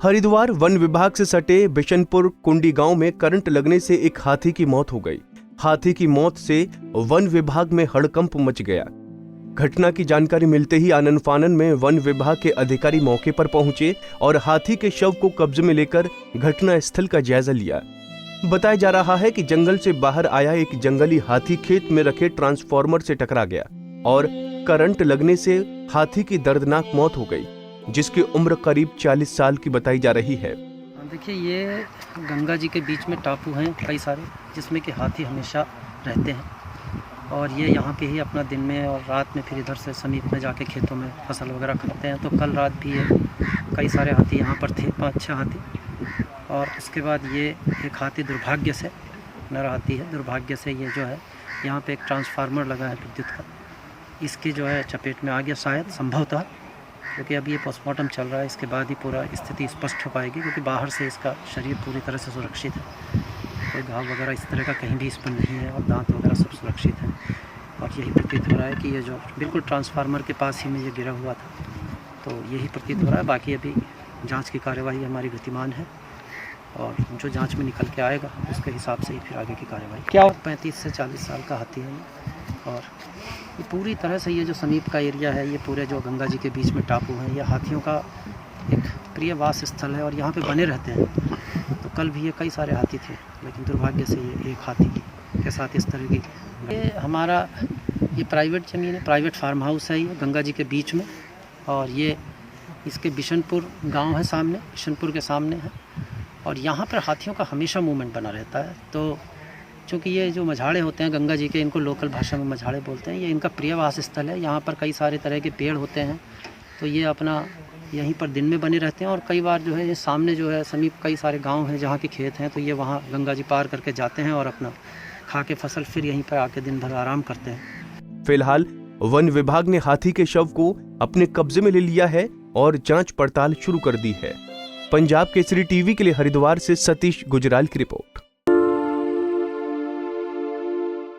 Haridwar one विभाग से सटे बिशनपुर कुंडी गांव में करंट लगने से एक हाथी की मौत हो गई। हाथी की मौत से वन विभाग में हड़कंप मच गया। घटना की जानकारी मिलते ही आनन फानन में वन विभाग के अधिकारी मौके पर पहुंचे और हाथी के शव को कब्जे में लेकर घटना स्थल का जायजा लिया। बताया जा रहा है कि जंगल से बाहर आया एक जंगली हाथी खेत में रखे ट्रांसफार्मर से टकरा गया और करंट लगने से हाथी की दर्दनाक मौत हो गई, जिसकी उम्र करीब 40 साल की बताई जा रही है। देखिए, ये गंगा जी के बीच में टापू हैं कई सारे, जिसमें कि हाथी हमेशा रहते हैं और ये यहाँ पे ही अपना दिन में और रात में फिर इधर से समीप में जाके खेतों में फसल वगैरह खाते हैं। तो कल रात भी ये कई सारे हाथी यहाँ पर थे, 5-6 हाथी। और उसके बाद ये एक हाथी दुर्भाग्य से, नर हाथी है, दुर्भाग्य से ये जो है यहाँ पे एक ट्रांसफार्मर लगा है विद्युत का, इसकी जो है चपेट में आ गया शायद, संभवतः, क्योंकि अभी ये पोस्टमार्टम चल रहा है। इसके बाद ही पूरा स्थिति स्पष्ट हो पाएगी, क्योंकि बाहर से इसका शरीर पूरी तरह से सुरक्षित है, कोई घाव वगैरह इस तरह का कहीं भी इस पर नहीं है और दांत वगैरह सब सुरक्षित हैं। और यही प्रतीत हो रहा है कि ये जो बिल्कुल ट्रांसफार्मर के पास ही में ये गिरा हुआ था, तो यही प्रतीत हो रहा है। बाकी अभी जाँच की कार्यवाही हमारी गतिमान है और जो जांच में निकल के आएगा उसके हिसाब से ही फिर आगे की कार्यवाही। क्या 35 से 40 साल का हाथी है ये। और ये पूरी तरह से ये जो समीप का एरिया है, ये पूरे जो गंगा जी के बीच में टापू हैं, ये हाथियों का एक प्रिय वास स्थल है और यहाँ पे बने रहते हैं। तो कल भी ये कई सारे हाथी थे, लेकिन दुर्भाग्य से ये एक हाथी के साथ इस तरह की। ये हमारा ये प्राइवेट ज़मीन है, प्राइवेट फार्म हाउस है ये गंगा जी के बीच में, और ये इसके बिशनपुर गाँव है सामने, बिशनपुर के सामने है। और यहाँ पर हाथियों का हमेशा मूवमेंट बना रहता है। तो चूँकि ये जो मझाड़े होते हैं गंगा जी के, इनको लोकल भाषा में मझाड़े बोलते हैं, ये इनका प्रिय वास स्थल है। यहाँ पर कई सारे तरह के पेड़ होते हैं, तो ये अपना यहीं पर दिन में बने रहते हैं। और कई बार जो है ये सामने जो है समीप कई सारे गांव हैं जहाँ के खेत हैं, तो ये वहाँ गंगा जी पार करके जाते हैं और अपना खा के फसल फिर यहीं पर आके दिन भर आराम करते हैं। फिलहाल वन विभाग ने हाथी के शव को अपने कब्जे में ले लिया है और जांच पड़ताल शुरू कर दी है। पंजाब केसरी टीवी के लिए हरिद्वार से सतीश गुजराल की रिपोर्ट।